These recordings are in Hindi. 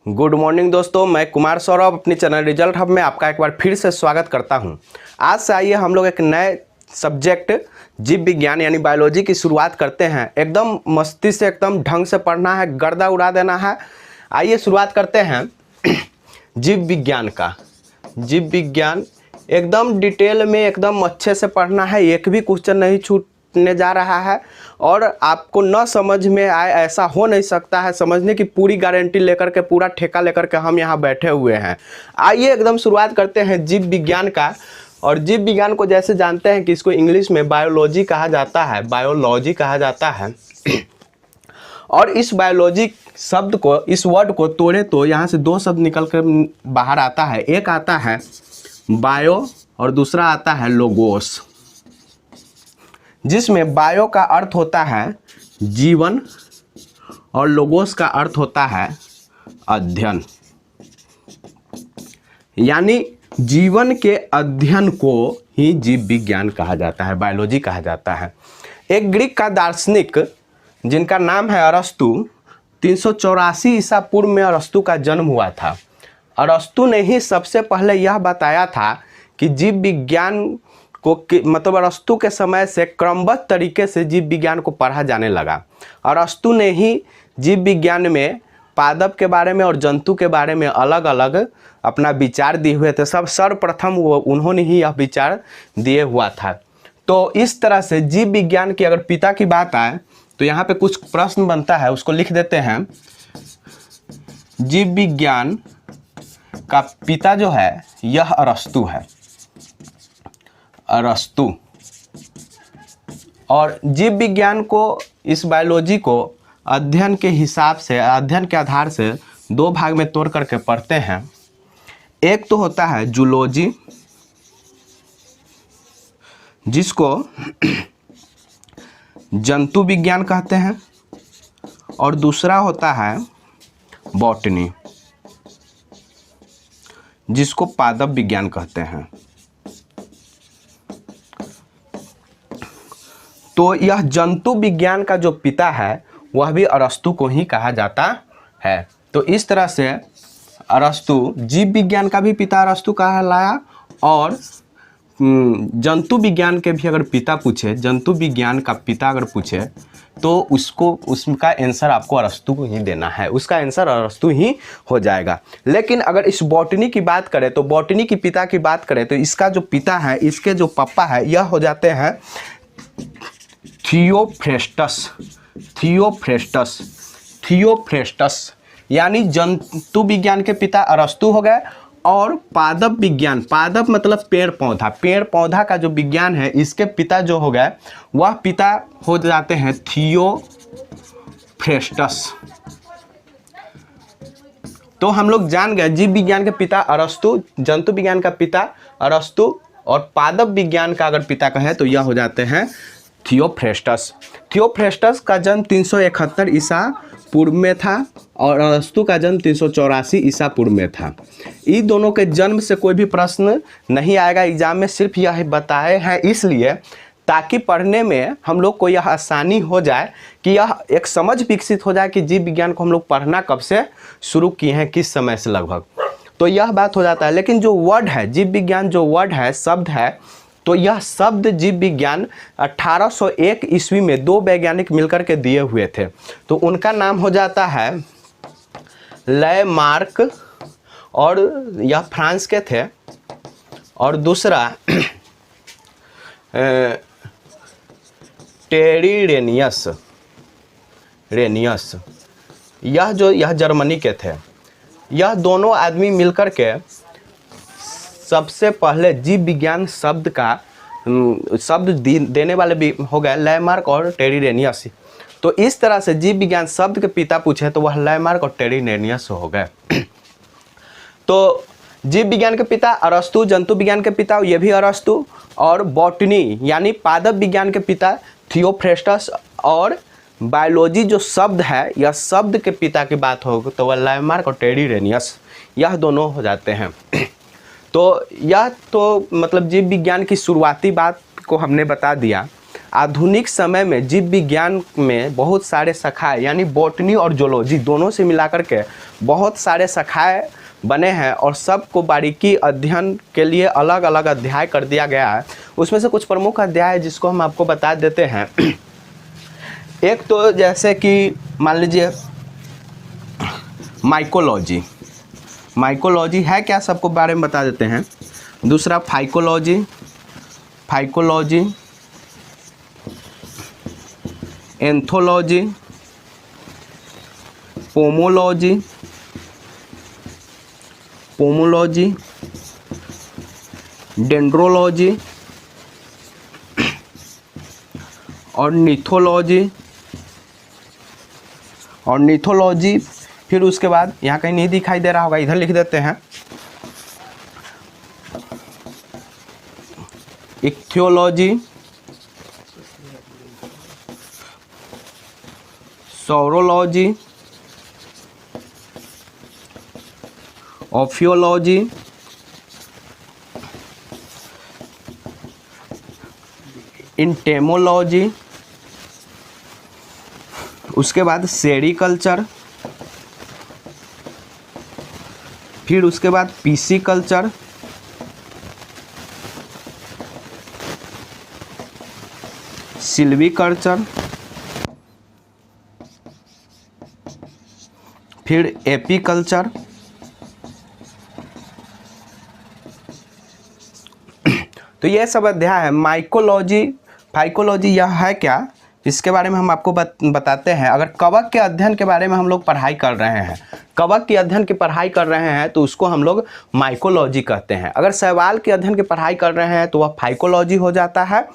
गुड मॉर्निंग दोस्तों, मैं कुमार सौरभ अपनी चैनल रिजल्ट हब में आपका एक बार फिर से स्वागत करता हूं। आज से आइए हम लोग एक नए सब्जेक्ट जीव विज्ञान यानी बायोलॉजी की शुरुआत करते हैं। एकदम मस्ती से एकदम ढंग से पढ़ना है, गर्दा उड़ा देना है। आइए शुरुआत करते हैं जीव विज्ञान का। जीव विज्ञान एकदम डिटेल में एकदम अच्छे से पढ़ना है, एक भी क्वेश्चन नहीं छूटने जा रहा है और आपको न समझ में आए ऐसा हो नहीं सकता है। समझने की पूरी गारंटी लेकर के, पूरा ठेका लेकर के हम यहाँ बैठे हुए हैं। आइए एकदम शुरुआत करते हैं जीव विज्ञान का। और जीव विज्ञान को जैसे जानते हैं कि इसको इंग्लिश में बायोलॉजी कहा जाता है, बायोलॉजी कहा जाता है। और इस बायोलॉजी शब्द को, इस वर्ड को तोड़े तो यहाँ से दो शब्द निकल कर बाहर आता है। एक आता है बायो और दूसरा आता है लोगोस, जिसमें बायो का अर्थ होता है जीवन और लोगोस का अर्थ होता है अध्ययन। यानी जीवन के अध्ययन को ही जीव विज्ञान कहा जाता है, बायोलॉजी कहा जाता है। एक ग्रीक का दार्शनिक जिनका नाम है अरस्तु, 384 ईसा पूर्व में अरस्तु का जन्म हुआ था। अरस्तु ने ही सबसे पहले यह बताया था कि जीव विज्ञान को मतलब अरस्तु के समय से क्रमबद्ध तरीके से जीव विज्ञान को पढ़ा जाने लगा। अरस्तु ने ही जीव विज्ञान में पादप के बारे में और जंतु के बारे में अलग अलग अपना विचार दिए हुए थे। सब सर्वप्रथम वो उन्होंने ही यह विचार दिए हुआ था। तो इस तरह से जीव विज्ञान की अगर पिता की बात आए तो यहाँ पे कुछ प्रश्न बनता है, उसको लिख देते हैं। जीव विज्ञान का पिता जो है यह अरस्तु है, अरस्तु। और जीव विज्ञान को, इस बायोलॉजी को अध्ययन के हिसाब से, अध्ययन के आधार से दो भाग में तोड़ करके पढ़ते हैं। एक तो होता है जूलॉजी, जिसको जंतु विज्ञान कहते हैं, और दूसरा होता है बॉटनी, जिसको पादप विज्ञान कहते हैं। तो यह जंतु विज्ञान का जो पिता है वह भी अरस्तु को ही कहा जाता है। तो इस तरह से अरस्तु, जीव विज्ञान का भी पिता अरस्तु कहलाया, और जंतु विज्ञान के भी अगर पिता पूछे, जंतु विज्ञान का पिता अगर पूछे तो उसका आंसर आपको अरस्तु को ही देना है, उसका आंसर अरस्तु ही हो जाएगा। लेकिन अगर इस बॉटनी की बात करें तो बॉटनी की पिता की बात करें तो इसका जो पिता है, इसके जो पापा है, यह हो जाते हैं थियोफ्रेस्टस, थियोफ्रेस्टस, थियोफ्रेस्टस। यानी जंतु विज्ञान के पिता अरस्तु हो गए। और पादप विज्ञान, पादप मतलब पेड़ पौधा, पेड़ पौधा का जो विज्ञान है, इसके पिता जो हो गए वह पिता हो जाते हैं थियोफ्रेस्टस। तो हम लोग जान गए जीव विज्ञान के पिता अरस्तु, जंतु विज्ञान का पिता अरस्तु, और पादप विज्ञान का अगर पिता कहे तो यह हो जाते हैं थियोफ्रेस्टस। थियोफ्रेस्टस का जन्म 371 ईसा पूर्व में था और अरस्तु का जन्म 384 ईसा पूर्व में था। इन दोनों के जन्म से कोई भी प्रश्न नहीं आएगा एग्जाम में, सिर्फ यह बताए हैं इसलिए ताकि पढ़ने में हम लोग को यह आसानी हो जाए, कि यह एक समझ विकसित हो जाए कि जीव विज्ञान को हम लोग पढ़ना कब से शुरू किए हैं, किस समय से लगभग। तो यह बात हो जाता है। लेकिन जो वर्ड है, जीव विज्ञान जो वर्ड है, शब्द है, तो यह शब्द जीव विज्ञान 1801 ईस्वी में दो वैज्ञानिक मिलकर के दिए हुए थे। तो उनका नाम हो जाता है लैमार्क, और यह फ्रांस के थे, और दूसरा टेरी रेनियस, रेनियस, यह जर्मनी के थे। यह दोनों आदमी मिलकर के सबसे पहले जीव विज्ञान शब्द का शब्द देने वाले भी हो गए लैमार्क और टेरी रेनियस। तो इस तरह से जीव विज्ञान शब्द के पिता पूछे तो वह लैमार्क और टेरी रेनियस हो गए। तो जीव विज्ञान के पिता अरस्तु, जंतु विज्ञान के पिता ये भी अरस्तु, और बॉटनी यानी पादप विज्ञान के पिता थियोफ्रेस्टस, और बायोलॉजी जो शब्द है, यह शब्द के पिता की बात हो तो वह लैमार्क और टेरी रेनियस, यह दोनों हो जाते हैं। तो यह तो मतलब जीव विज्ञान की शुरुआती बात को हमने बता दिया। आधुनिक समय में जीव विज्ञान में बहुत सारे शाखाएं यानी बॉटनी और जूलॉजी दोनों से मिलाकर के बहुत सारे शाखाएं बने हैं और सबको बारीकी अध्ययन के लिए अलग अलग अध्याय कर दिया गया है। उसमें से कुछ प्रमुख अध्याय है जिसको हम आपको बता देते हैं। एक तो जैसे कि मान लीजिए माइकोलॉजी, माइकोलॉजी है क्या सबको बारे में बता देते हैं। दूसरा phycology, phycology, anthology, pomology, pomology, dendrology और निथोलॉजी, और निथोलॉजी। फिर उसके बाद यहाँ कहीं नहीं दिखाई दे रहा होगा, इधर लिख देते हैं इक्थियोलॉजी, सौरोलॉजी, ऑफियोलॉजी, इंटेमोलॉजी, उसके बाद सेरिकल्चर, फिर उसके बाद पीसी कल्चर, सिल्वीकल्चर, फिर एपीकल्चर। तो ये सब अध्याय है। माइकोलॉजी, फाइकोलॉजी यह है क्या, इसके बारे में हम आपको बताते हैं। अगर कवक के अध्ययन के बारे में हम लोग पढ़ाई कर रहे हैं, कवक के अध्ययन की पढ़ाई कर रहे हैं तो उसको हम लोग माइकोलॉजी कहते हैं। अगर शैवाल के अध्ययन की पढ़ाई कर रहे हैं तो वह फाइकोलॉजी हो जाता है।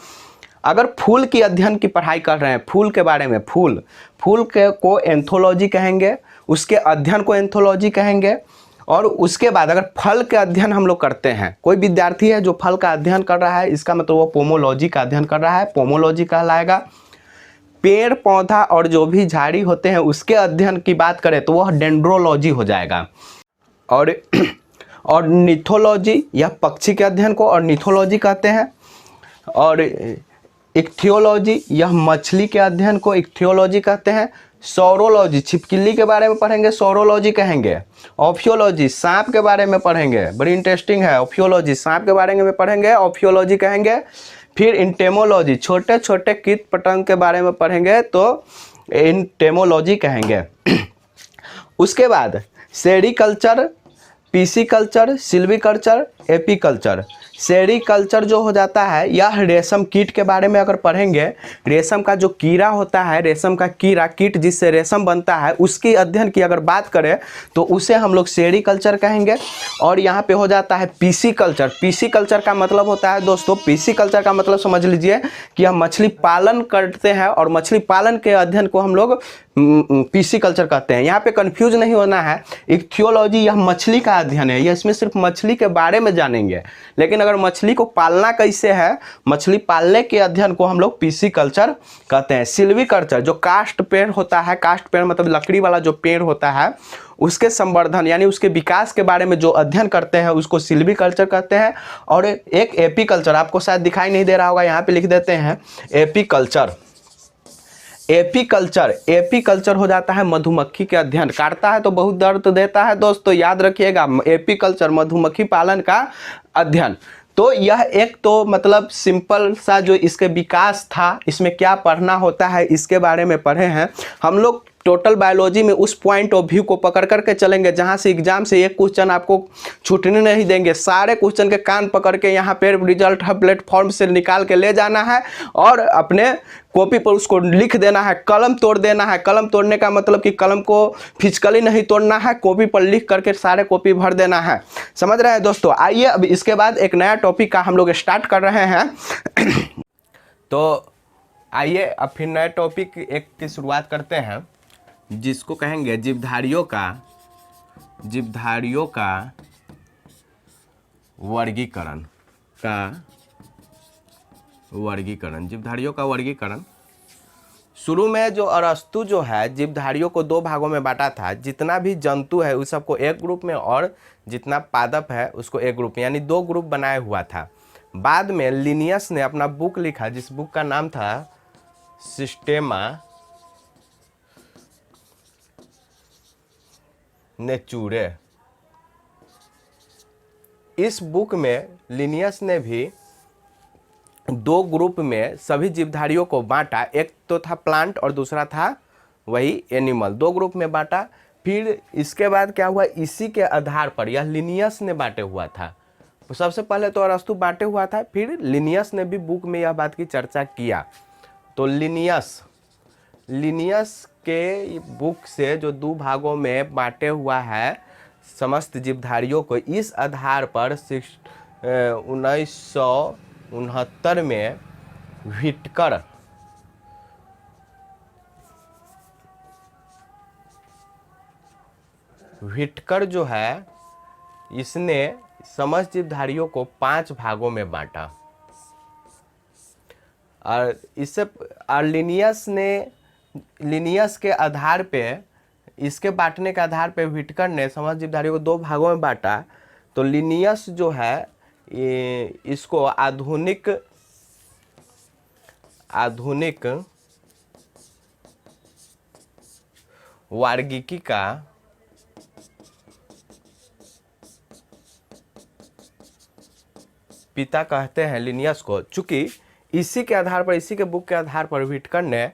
अगर फूल की अध्ययन की पढ़ाई कर रहे हैं, फूल के बारे में, फूल के को एंथोलॉजी कहेंगे, उसके अध्ययन को एंथोलॉजी कहेंगे। और उसके बाद अगर फल के अध्ययन हम लोग करते हैं, कोई विद्यार्थी है जो फल का अध्ययन कर रहा है, इसका मतलब वो पोमोलॉजी का अध्ययन कर रहा है, पोमोलॉजी कहलाएगा। पेड़ पौधा और जो भी झाड़ी होते हैं उसके अध्ययन की बात करें तो वह डेंड्रोलॉजी हो जाएगा। और निथोलॉजी, यह पक्षी के अध्ययन को और निथोलॉजी कहते हैं। और इक्थियोलॉजी, यह मछली के अध्ययन को इक्थियोलॉजी कहते हैं। सौरोलॉजी, छिपकली के बारे में पढ़ेंगे, सौरोलॉजी कहेंगे। ऑफियोलॉजी, सांप के बारे में पढ़ेंगे, बड़ी इंटरेस्टिंग है। ऑफियोलॉजी, सांप के बारे में पढ़ेंगे, ऑफियोलॉजी कहेंगे। फिर इंटेमोलॉजी, छोटे छोटे कीट पतंग के बारे में पढ़ेंगे तो इंटेमोलॉजी कहेंगे। उसके बाद sericulture, pisciculture, silviculture, apiculture. Sericulture जो हो जाता है, यह रेशम कीट के बारे में अगर पढ़ेंगे, रेशम का जो कीड़ा होता है, रेशम का कीड़ा, कीट जिससे रेशम बनता है, उसकी अध्ययन की अगर बात करें तो उसे हम लोग सेरिकल्चर कहेंगे। और यहाँ पे हो जाता है पीसी कल्चर। पीसी कल्चर का मतलब होता है दोस्तों, पीसी कल्चर का मतलब समझ लीजिए कि हम मछली पालन करते हैं और मछली पालन के अध्ययन को हम लोग पीसी कल्चर कहते हैं। यहाँ पे कंफ्यूज नहीं होना है। इक्थियोलॉजी, यह मछली का अध्ययन है, यह इसमें सिर्फ मछली के बारे में जानेंगे। लेकिन अगर मछली को पालना कैसे है, मछली पालने के अध्ययन को हम लोग पीसी कल्चर कहते हैं। सिल्वीकल्चर, जो काष्ठ पेड़ होता है, काष्ठ पेड़ मतलब लकड़ी वाला जो पेड़ होता है, उसके संवर्धन यानी उसके विकास के बारे में जो अध्ययन करते हैं उसको सिल्वीकल्चर कहते हैं। और एक एपीकल्चर, आपको शायद दिखाई नहीं दे रहा होगा, यहाँ पे लिख देते हैं एपीकल्चर। एपीकल्चर, एपीकल्चर हो जाता है मधुमक्खी के अध्ययन। काटता है तो बहुत दर्द देता है दोस्तों, याद रखिएगा। एपीकल्चर, मधुमक्खी पालन का अध्ययन। तो यह एक तो मतलब सिंपल सा जो इसके विकास था, इसमें क्या पढ़ना होता है इसके बारे में पढ़े हैं हम लोग। टोटल बायोलॉजी में उस पॉइंट ऑफ व्यू को पकड़ करके चलेंगे जहां से एग्जाम से एक क्वेश्चन आपको छूटने नहीं देंगे। सारे क्वेश्चन के कान पकड़ के यहाँ पे रिजल्ट प्लेटफॉर्म से निकाल के ले जाना है और अपने कॉपी पर उसको लिख देना है, कलम तोड़ देना है। कलम तोड़ने का मतलब कि कलम को फिजिकली नहीं तोड़ना है, कॉपी पर लिख करके सारे कॉपी भर देना है। समझ रहे हैं दोस्तों। आइए अब इसके बाद एक नया टॉपिक का हम लोग स्टार्ट कर रहे हैं। तो आइए अब फिर नए टॉपिक एक की शुरुआत करते हैं, जिसको कहेंगे जीवधारियों का वर्गीकरण जीवधारियों का वर्गीकरण। शुरू में जो अरस्तु जो है जीवधारियों को दो भागों में बांटा था। जितना भी जंतु है उस सबको एक ग्रुप में और जितना पादप है उसको एक ग्रुप में, यानी दो ग्रुप बनाया हुआ था। बाद में लिनियस ने अपना बुक लिखा, जिस बुक का नाम था सिस्टेमा नेचुरे। इस बुक में लिनियस ने भी दो ग्रुप में सभी जीवधारियों को बांटा, एक तो था प्लांट और दूसरा था वही एनिमल, दो ग्रुप में बांटा। फिर इसके बाद क्या हुआ, इसी के आधार पर यह लिनियस ने बांटे हुआ था। सबसे पहले तो अरस्तु बांटे हुआ था, फिर लिनियस ने भी बुक में यह बात की चर्चा किया। तो लिनियस के बुक से जो दो भागों में बांटे हुआ है समस्त जीवधारियों को, इस आधार पर 1969 में व्हिटकर जो है इसने समस्त जीवधारियों को 5 भागों में बांटा। और इससे लिनियस के आधार पे, इसके बांटने के आधार पे व्हिटकर ने समस्त जीवधारियों को 2 भागों में बांटा। तो लिनियस जो है इसको आधुनिक वार्गिकी का पिता कहते हैं, लिनियस को। चूंकि इसी के आधार पर, इसी के बुक के आधार पर व्हिटकर ने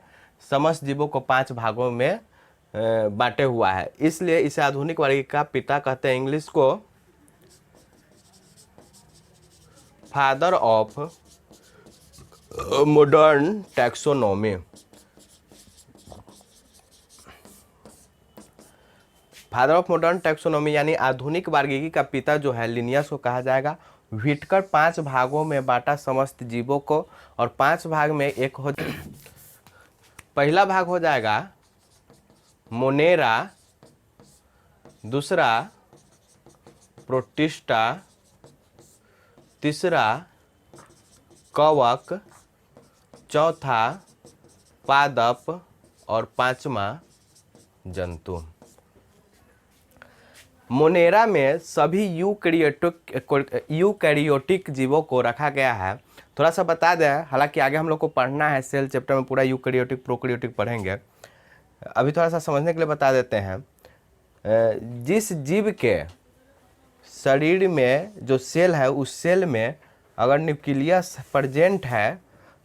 समस्त जीवों को 5 भागों में बांटे हुआ है, इसलिए इसे आधुनिक वार्गिकी का पिता कहते हैं। इंग्लिश को father of modern taxonomy, father of modern taxonomy यानी आधुनिक वार्गिकी का पिता जो है लिनियस को कहा जाएगा। व्हिटकर 5 भागों में बांटा समस्त जीवों को, और 5 भाग में एक हो पहला भाग हो जाएगा मोनेरा, दूसरा प्रोटिस्टा, तीसरा कवक, चौथा पादप और 5वां जंतु। मोनेरा में सभी यूकैरियोटिक जीवों को रखा गया है। थोड़ा सा बता दें, हालांकि आगे हम लोग को पढ़ना है, सेल चैप्टर में पूरा यूकैरियोटिक प्रोकैरियोटिक पढ़ेंगे, अभी थोड़ा सा समझने के लिए बता देते हैं। जिस जीव के शरीर में जो सेल है, उस सेल में अगर न्यूक्लियस प्रेजेंट है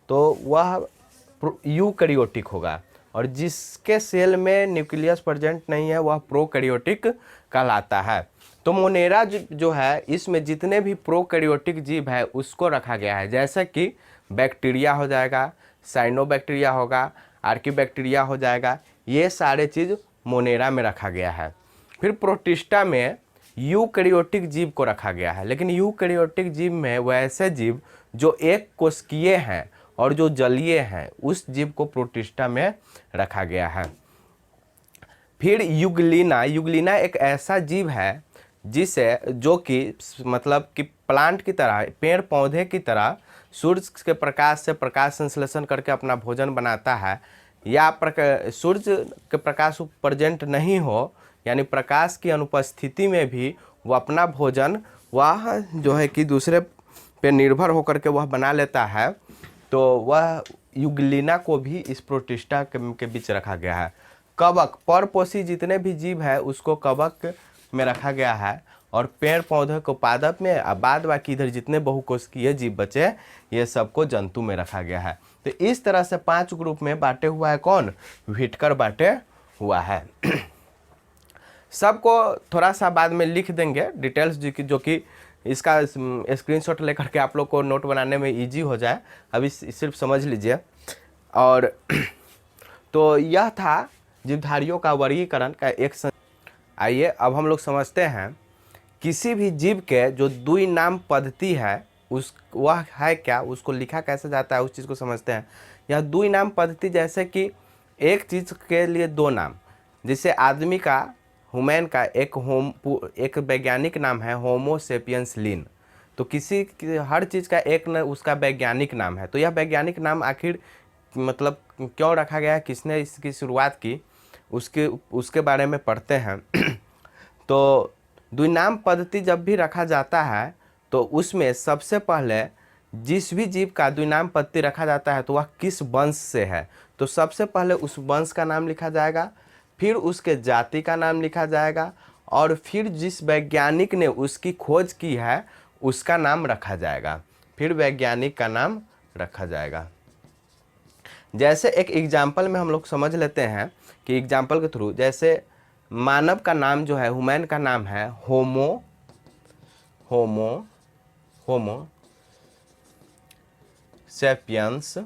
तो वह यूकैरियोटिक होगा, और जिसके सेल में न्यूक्लियस प्रेजेंट नहीं है वह प्रोकैरियोटिक कहलाता है। तो मोनेरा जो है, इसमें जितने भी प्रोकैरियोटिक जीव है उसको रखा गया है, जैसे कि बैक्टीरिया हो जाएगा, साइनोबैक्टीरिया होगा, आर्कीबैक्टीरिया हो जाएगा, ये सारे चीज़ मोनेरा में रखा गया है। फिर प्रोटिस्टा में यूकैरियोटिक जीव को रखा गया है, लेकिन यूकैरियोटिक जीव में वैसे जीव जो एक कोशिकीय हैं और जो जलीय हैं, उस जीव को प्रोटिस्टा में रखा गया है। फिर युगलिना एक ऐसा जीव है जो कि मतलब कि प्लांट की तरह, पेड़ पौधे की तरह सूर्य के प्रकाश से प्रकाश संश्लेषण करके अपना भोजन बनाता है, या सूर्य के प्रकाश प्रेजेंट नहीं हो, यानी प्रकाश की अनुपस्थिति में भी वह अपना भोजन वह जो है कि दूसरे पे निर्भर होकर के वह बना लेता है। तो वह युगलिना को भी इस प्रोटिस्टा के बीच रखा गया है। कवक, परपोषी जितने भी जीव है उसको कवक में रखा गया है, और पेड़ पौधे को पादप में, और बाद बाकी इधर जितने बहुकोशिकीय जीव बचे ये सबको जंतु में रखा गया है। तो इस तरह से 5 ग्रुप में बांटे हुआ है कौन, व्हिटकर बांटे हुआ है। सबको थोड़ा सा बाद में लिख देंगे डिटेल्स, जो कि इसका स्क्रीनशॉट लेकर के आप लोग को नोट बनाने में इजी हो जाए, अभी सिर्फ समझ लीजिए। और तो यह था जीवधारियों का वर्गीकरण का एक आइए अब हम लोग समझते हैं किसी भी जीव के जो द्विनाम पद्धति है उस वह है क्या, उसको लिखा कैसे जाता है, उस चीज़ को समझते हैं। यह द्विनाम पद्धति जैसे कि एक चीज़ के लिए 2 नाम, जैसे आदमी का, ह्यूमन का एक वैज्ञानिक नाम है होमो सेपियंस लिन, तो हर चीज़ का एक न उसका वैज्ञानिक नाम है। तो यह वैज्ञानिक नाम आखिर मतलब क्यों रखा गया है, किसने इसकी शुरुआत की, उसके बारे में पढ़ते हैं। तो द्विनाम पद्धति जब भी रखा जाता है तो उसमें सबसे पहले जिस भी जीव का द्विनामपत्ति रखा जाता है तो वह किस वंश से है। तो सबसे पहले उस वंश का नाम लिखा जाएगा, फिर उसके जाति का नाम लिखा जाएगा, और फिर जिस वैज्ञानिक ने उसकी खोज की है उसका नाम रखा जाएगा, फिर वैज्ञानिक का नाम रखा जाएगा। जैसे एक एग्जाम्पल में हम लोग समझ लेते हैं कि एग्जाम्पल के थ्रू, जैसे मानव का नाम जो है, ह्यूमन का नाम है होमो सेपियंस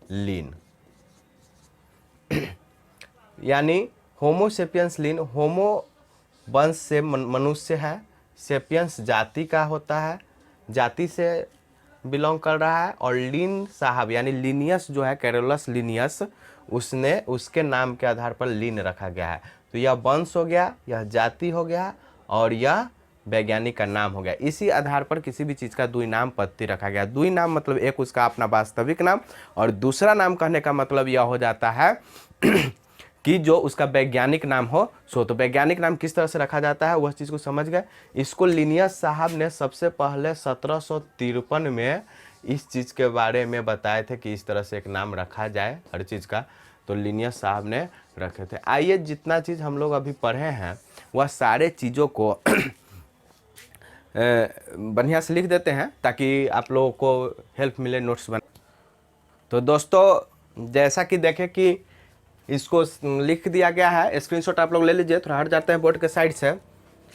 लिन, यानी होमो सेपियंस लिन, होमो वंश से मनुष्य है, सेपियंस जाति का होता है, जाति से बिलोंग कर रहा है, और लिन साहब यानी लिनियस जो है, कैरोलस लिनियस, उसने उसके नाम के आधार पर लिन रखा गया है। तो यह वंश हो गया, यह जाति हो गया, और यह वैज्ञानिक का नाम हो गया। इसी आधार पर किसी भी चीज़ का द्विनामपत्ति रखा गया। द्विनाम मतलब एक उसका अपना वास्तविक नाम, और दूसरा नाम कहने का मतलब यह हो जाता है कि जो उसका वैज्ञानिक नाम हो। तो वैज्ञानिक नाम किस तरह से रखा जाता है वह चीज़ को समझ गए। इसको लिनियस साहब ने सबसे पहले 1753 में इस चीज़ के बारे में बताए थे कि इस तरह से एक नाम रखा जाए हर चीज़ का, तो लिनियस साहब ने रखे थे। आइए जितना चीज़ हम लोग अभी पढ़े हैं वह सारे चीज़ों को बढ़िया से लिख देते हैं ताकि आप लोगों को हेल्प मिले नोट्स बना। तो दोस्तों जैसा कि देखें कि इसको लिख दिया गया है, स्क्रीनशॉट आप लोग ले लीजिए। थोड़ा हट जाते हैं बोर्ड के साइड से।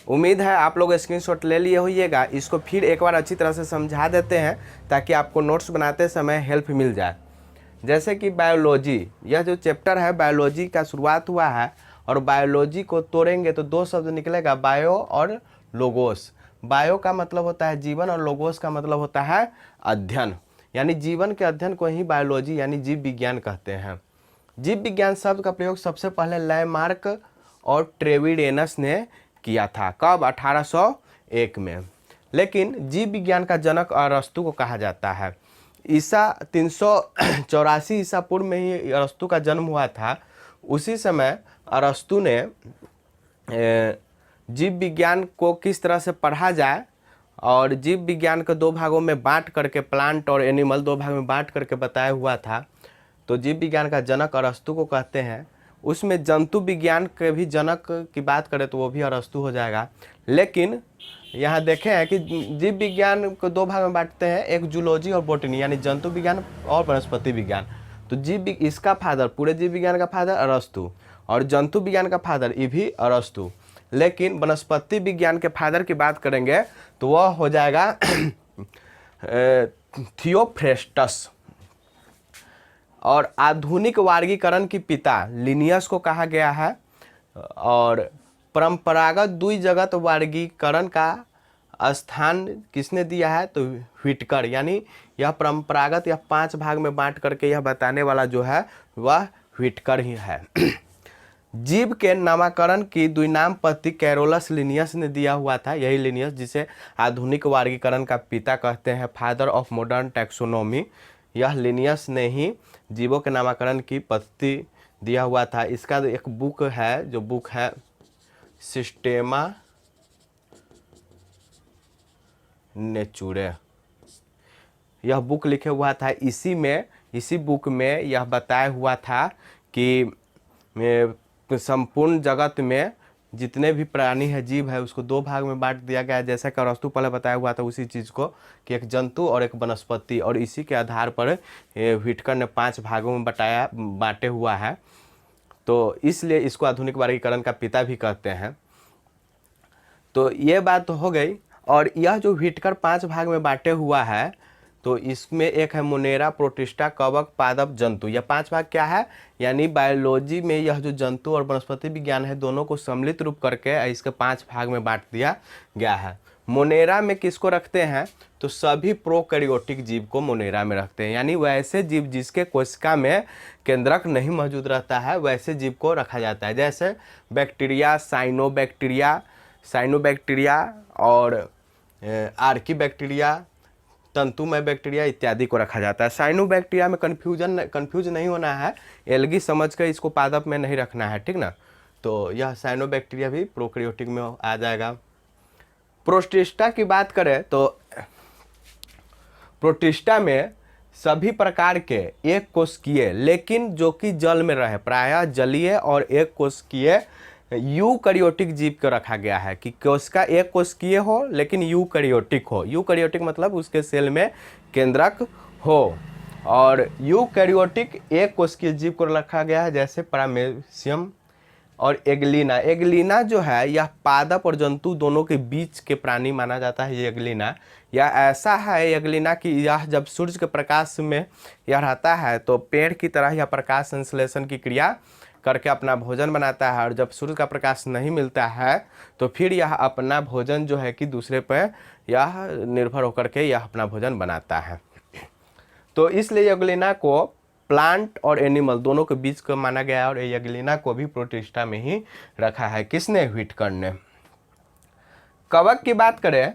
उम्मीद है आप लोग स्क्रीनशॉट ले लिए होइएगा। इसको फिर एक बार अच्छी तरह से समझा देते हैं ताकि आपको नोट्स बनाते समय हेल्प मिल जाए। जैसे कि बायोलॉजी, यह जो चैप्टर है बायोलॉजी का शुरुआत हुआ है, और बायोलॉजी को तोड़ेंगे तो दो शब्द निकलेगा, बायो और लोगोस। बायो का मतलब होता है जीवन, और लोगोस का मतलब होता है अध्ययन, यानी जीवन के अध्ययन को ही बायोलॉजी यानी जीव विज्ञान कहते हैं। जीव विज्ञान शब्द का प्रयोग सबसे पहले लैमार्क और ट्रेविडेनस ने किया था। कब? 1801 में। लेकिन जीव विज्ञान का जनक अरस्तु को कहा जाता है। ईसा 384 ईसा पूर्व में ही अरस्तु का जन्म हुआ था। उसी समय अरस्तु ने जीव विज्ञान को किस तरह से पढ़ा जाए और जीव विज्ञान को दो भागों में बांट करके, प्लांट और एनिमल दो भाग में बांट करके बताया हुआ था। तो जीव विज्ञान का जनक अरस्तु को कहते हैं। उसमें जंतु विज्ञान के भी जनक की बात करें तो वो भी अरस्तु हो जाएगा। लेकिन यहाँ देखें हैं कि जीव विज्ञान को दो भाग में बांटते हैं, एक जूलॉजी और बॉटनी, यानी जंतु विज्ञान और वनस्पति विज्ञान। तो इसका फादर, पूरे जीव विज्ञान का फादर अरस्तु, और जंतु विज्ञान का फादर ये भी अरस्तु। लेकिन वनस्पति विज्ञान के फादर की बात करेंगे तो वह हो जाएगा थियोफ्रेस्टस। और आधुनिक वर्गीकरण की पिता लिनियस को कहा गया है। और परंपरागत द्विजगत वर्गीकरण का स्थान किसने दिया है? तो व्हिटकर, यानी यह परंपरागत या 5 भाग में बांट करके यह बताने वाला जो है वह व्हिटकर ही है। जीव के नामकरण की द्विनामपत्ति कैरोलस लिनियस ने दिया हुआ था। यही लिनियस जिसे आधुनिक वर्गीकरण का पिता कहते हैं, फादर ऑफ मॉडर्न टैक्सोनॉमी, यह लिनियस ने ही जीवों के नामकरण की पद्धति दिया हुआ था। इसका एक बुक है, जो बुक है सिस्टेमा नेचुरे, यह बुक लिखे हुआ था। इसी बुक में यह बताया हुआ था कि संपूर्ण जगत में जितने भी प्राणी है, जीव है, उसको दो भाग में बांट दिया गया है। जैसा कि अरस्तु पहले बताया हुआ था उसी चीज़ को कि एक जंतु और एक वनस्पति, और इसी के आधार पर व्हिटकर ने 5 भागों में बांटे हुआ है। तो इसलिए इसको आधुनिक वर्गीकरण का पिता भी कहते हैं। तो ये बात तो हो गई। और यह जो व्हिटकर 5 भाग में बांटे हुआ है, तो इसमें एक है मोनेरा, प्रोटिस्टा, कवक, पादप, जंतु। यह 5 भाग क्या है? यानी बायोलॉजी में यह जो जंतु और वनस्पति विज्ञान है, दोनों को सम्मिलित रूप करके इसके 5 भाग में बांट दिया गया है। मोनेरा में किसको रखते हैं? तो सभी प्रोकैरियोटिक जीव को मोनेरा में रखते हैं, यानी वैसे जीव जिसके कोशिका में केंद्रक नहीं मौजूद रहता है वैसे जीव को रखा जाता है। जैसे बैक्टीरिया, साइनोबैक्टीरिया और आर्कीबैक्टीरिया, तंतुमय बैक्टीरिया इत्यादि को रखा जाता है। साइनोबैक्टीरिया में कंफ्यूज नहीं होना है, एल्गी समझ कर इसको पादप में नहीं रखना है, ठीक ना। तो यह साइनोबैक्टीरिया भी प्रोकैरियोटिक में आ जाएगा। प्रोटिस्टा की बात करें तो प्रोटिस्टा में सभी प्रकार के एक कोशिकीय लेकिन जो कि जल में रहे, प्रायः जलीय और एक कोशिकीय यूकैरियोटिक जीव को रखा गया है कि कोशिका एक कोशिकीय हो लेकिन यूकैरियोटिक हो। यूकैरियोटिक मतलब उसके सेल में केंद्रक हो। और यूकैरियोटिक एक कोशिकीय जीव को रखा गया है जैसे पैरामेसियम और एग्लिना। एग्लिना जो है यह पादप और जंतु दोनों के बीच के प्राणी माना जाता है। ये एग्लिना यह ऐसा है एग्लिना कि यह जब सूर्य के प्रकाश में यह रहता है तो पेड़ की तरह यह प्रकाश संश्लेषण की क्रिया करके अपना भोजन बनाता है, और जब सूर्य का प्रकाश नहीं मिलता है तो फिर यह अपना भोजन जो है कि दूसरे पर यह निर्भर होकर के यह अपना भोजन बनाता है। तो इसलिए एग्लिना को प्लांट और एनिमल दोनों के बीच का माना गया है, और एग्लिना को भी प्रोटिस्टा में ही रखा है। किसने? व्हिटकर ने। कवक की बात करें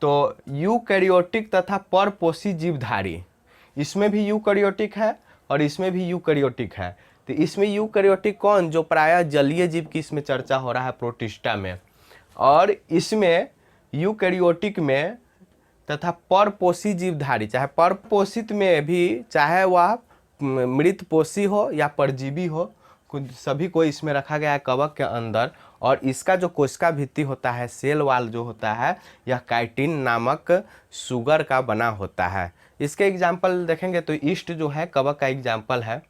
तो यूकैरियोटिक तथा परपोषी जीवधारी, इसमें भी यूकैरियोटिक है और इसमें भी यूकैरियोटिक है। तो इसमें यूकैरियोटिक कौन? जो प्रायः जलीय जीव की इसमें चर्चा हो रहा है प्रोटिस्टा में। और इसमें यूकैरियोटिक में तथा परपोषी जीवधारी, चाहे परपोषित में भी, चाहे वह मृतपोषी हो या परजीवी हो, सभी को इसमें रखा गया है कवक के अंदर। और इसका जो कोशिका भित्ति होता है, सेल वाल जो होता है, यह काइटिन नामक सुगर का बना होता है। इसके एग्जाम्पल देखेंगे तो ईस्ट जो है कवक का एग्जाम्पल है,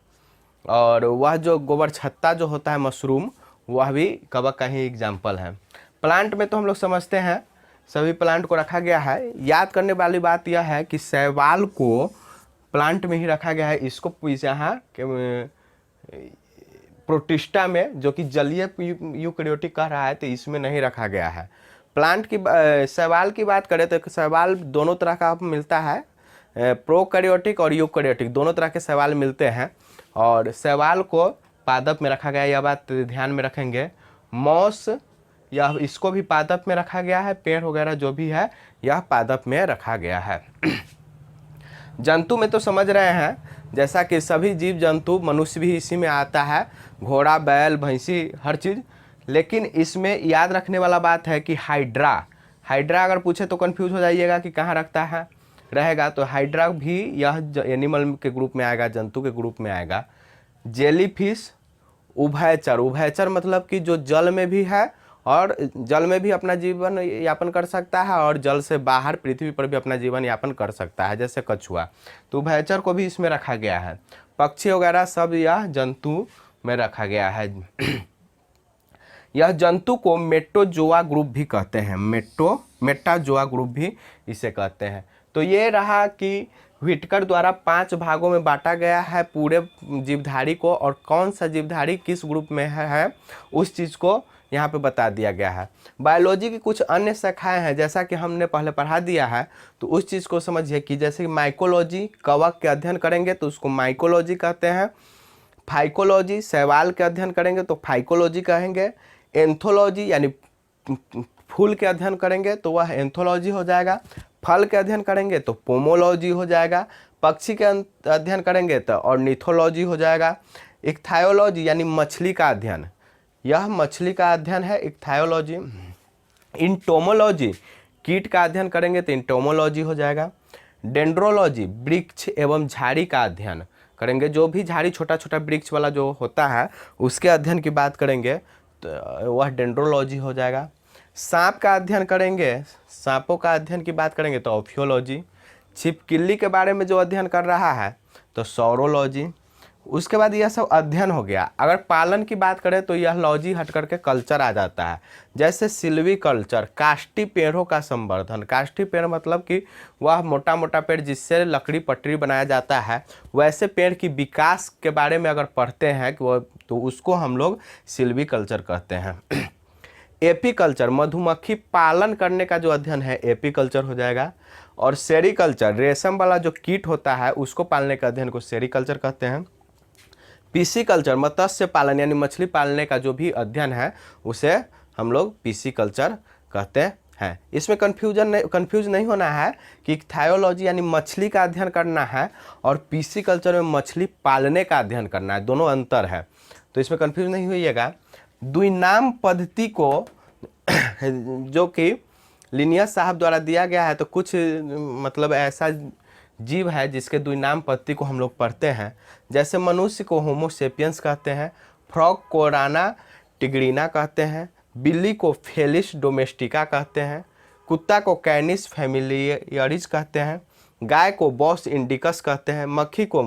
और वह जो गोबर छत्ता जो होता है मशरूम, वह भी कवक का ही एग्जाम्पल है। प्लांट में तो हम लोग समझते हैं सभी प्लांट को रखा गया है। याद करने वाली बात यह है कि शैवाल को प्लांट में ही रखा गया है। इसको यहाँ प्रोटिस्टा में जो कि जलीय यूकैरियोटिक कह रहा है तो इसमें नहीं रखा गया है। प्लांट की शैवाल की बात करें तो शैवाल दोनों तरह का मिलता है, प्रोकैरियोटिक और यूकैरियोटिक दोनों तरह के शैवाल मिलते हैं। और शैवाल को पादप में रखा गया है, यह बात ध्यान में रखेंगे। मॉस यह इसको भी पादप में रखा गया है, पेड़ वगैरह जो भी है यह पादप में रखा गया है। जंतु में तो समझ रहे हैं, जैसा कि सभी जीव जंतु, मनुष्य भी इसी में आता है, घोड़ा बैल भैंसी हर चीज़। लेकिन इसमें याद रखने वाला बात है कि हाइड्रा अगर पूछे तो कंफ्यूज हो जाइएगा कि कहाँ रखता है रहेगा, तो हाइड्रा भी यह एनिमल के ग्रुप में आएगा, जंतु के ग्रुप में आएगा। जेलीफिश उभयचर मतलब कि जो जल में भी है और जल में भी अपना जीवन यापन कर सकता है और जल से बाहर पृथ्वी पर भी अपना जीवन यापन कर सकता है, जैसे कछुआ। तो उभयचर को भी इसमें रखा गया है। पक्षी वगैरह सब यह जंतु में रखा गया है। यह जंतु को मेट्रोजोआ ग्रुप भी कहते हैं, मेटाजोआ ग्रुप भी इसे कहते हैं। तो ये रहा कि व्हिटकर द्वारा 5 भागों में बांटा गया है पूरे जीवधारी को, और कौन सा जीवधारी किस ग्रुप में है उस चीज़ को यहाँ पे बता दिया गया है। बायोलॉजी की कुछ अन्य शाखाएं हैं, जैसा कि हमने पहले पढ़ा दिया है, तो उस चीज़ को समझिए कि जैसे कि माइकोलॉजी, कवक के अध्ययन करेंगे तो उसको माइकोलॉजी कहते हैं। फाइकोलॉजी, शैवाल के अध्ययन करेंगे तो फाइकोलॉजी कहेंगे। एंथोलॉजी यानी फूल के अध्ययन करेंगे तो वह एंथोलॉजी हो जाएगा। फल के अध्ययन करेंगे तो पोमोलॉजी हो जाएगा। पक्षी के अध्ययन करेंगे तो ऑर्निथोलॉजी हो जाएगा। इक्थायोलॉजी यानी मछली का अध्ययन, यह मछली का अध्ययन है इक्थायोलॉजी। इंटोमोलॉजी कीट का अध्ययन करेंगे तो इंटोमोलॉजी हो जाएगा। डेंड्रोलॉजी वृक्ष एवं झाड़ी का अध्ययन करेंगे, जो भी झाड़ी छोटा छोटा वृक्ष वाला जो होता है उसके अध्ययन की बात करेंगे तो वह डेंड्रोलॉजी हो जाएगा। सांप का अध्ययन करेंगे, सांपों का अध्ययन की बात करेंगे तो ऑफियोलॉजी। छिपकली के बारे में जो अध्ययन कर रहा है तो सौरोलॉजी। उसके बाद यह सब अध्ययन हो गया। अगर पालन की बात करें तो यह लॉजी हट करके कल्चर आ जाता है, जैसे सिल्वी कल्चर, काष्ठी पेड़ों का संवर्धन। काष्ठी पेड़ मतलब कि वह मोटा मोटा पेड़ जिससे लकड़ी पटरी बनाया जाता है, वैसे पेड़ की विकास के बारे में अगर पढ़ते हैं कि वो, तो उसको हम लोग सिल्वी कल्चर कहते हैं। एपीकल्चर मधुमक्खी पालन करने का जो अध्ययन है एपीकल्चर हो जाएगा। और सेरीकल्चर रेशम वाला जो कीट होता है उसको पालने का अध्ययन को सेरीकल्चर कहते हैं। पीसीकल्चर मत्स्य पालन यानी मछली पालने का जो भी अध्ययन है उसे हम लोग पीसीकल्चर कहते हैं। इसमें कंफ्यूज नहीं होना है कि इक्थायोलॉजी यानी मछली का अध्ययन करना है और पीसीकल्चर में मछली पालने का अध्ययन करना है, दोनों अंतर है, तो इसमें कंफ्यूज नहीं होइएगा। द्विनाम पद्धति को जो कि लिनियस साहब द्वारा दिया गया है, तो कुछ मतलब ऐसा जीव है जिसके द्विनाम पत्ती को हम लोग पढ़ते हैं। जैसे मनुष्य को होमो सेपियंस कहते हैं, फ्रॉग को राना टिग्रीना कहते हैं, बिल्ली को फेलिस डोमेस्टिका कहते हैं, कुत्ता को कैनिस फैमिलियरिस कहते हैं, गाय को बॉस इंडिकस कहते हैं, मक्खी को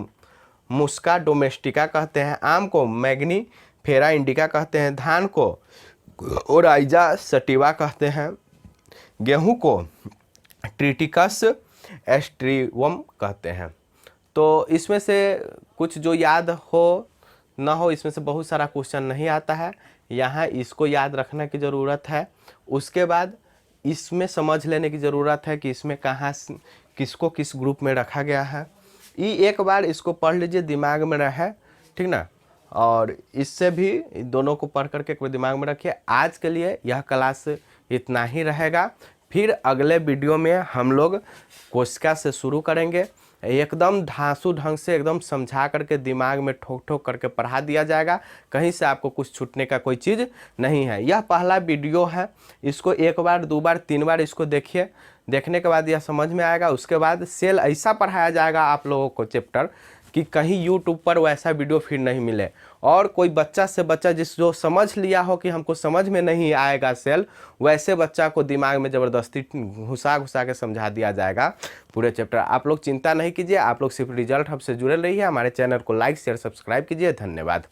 मुस्का डोमेस्टिका कहते हैं, आम को मैग्नी फेरा इंडिका कहते हैं, धान को ओराइजा सटिवा कहते हैं, गेहूं को ट्रिटिकस एस्ट्रीवम कहते हैं। तो इसमें से कुछ जो याद हो ना हो, इसमें से बहुत सारा क्वेश्चन नहीं आता है, यहाँ इसको याद रखने की ज़रूरत है। उसके बाद इसमें समझ लेने की ज़रूरत है कि इसमें कहाँ किसको किस ग्रुप में रखा गया है। ये एक बार इसको पढ़ लीजिए, दिमाग में रहे, ठीक ना। और इससे भी दोनों को पढ़ करके एक बार दिमाग में रखिए। आज के लिए यह क्लास इतना ही रहेगा। फिर अगले वीडियो में हम लोग कोशिका से शुरू करेंगे। एकदम धांसू ढंग से एकदम समझा करके दिमाग में ठोक ठोक करके पढ़ा दिया जाएगा। कहीं से आपको कुछ छूटने का कोई चीज़ नहीं है। यह पहला वीडियो है, इसको एक बार, दो बार, तीन बार इसको देखिए। देखने के बाद यह समझ में आएगा। उसके बाद सेल ऐसा पढ़ाया जाएगा आप लोगों को चैप्टर कि कहीं यूट्यूब पर वैसा वीडियो फिर नहीं मिले। और कोई बच्चा से बच्चा जो समझ लिया हो कि हमको समझ में नहीं आएगा सेल, वैसे बच्चा को दिमाग में ज़बरदस्ती घुसा घुसा के समझा दिया जाएगा पूरे चैप्टर। आप लोग चिंता नहीं कीजिए, आप लोग सिर्फ रिजल्ट हब से जुड़े रहिए। हमारे चैनल को लाइक शेयर सब्सक्राइब कीजिए। धन्यवाद।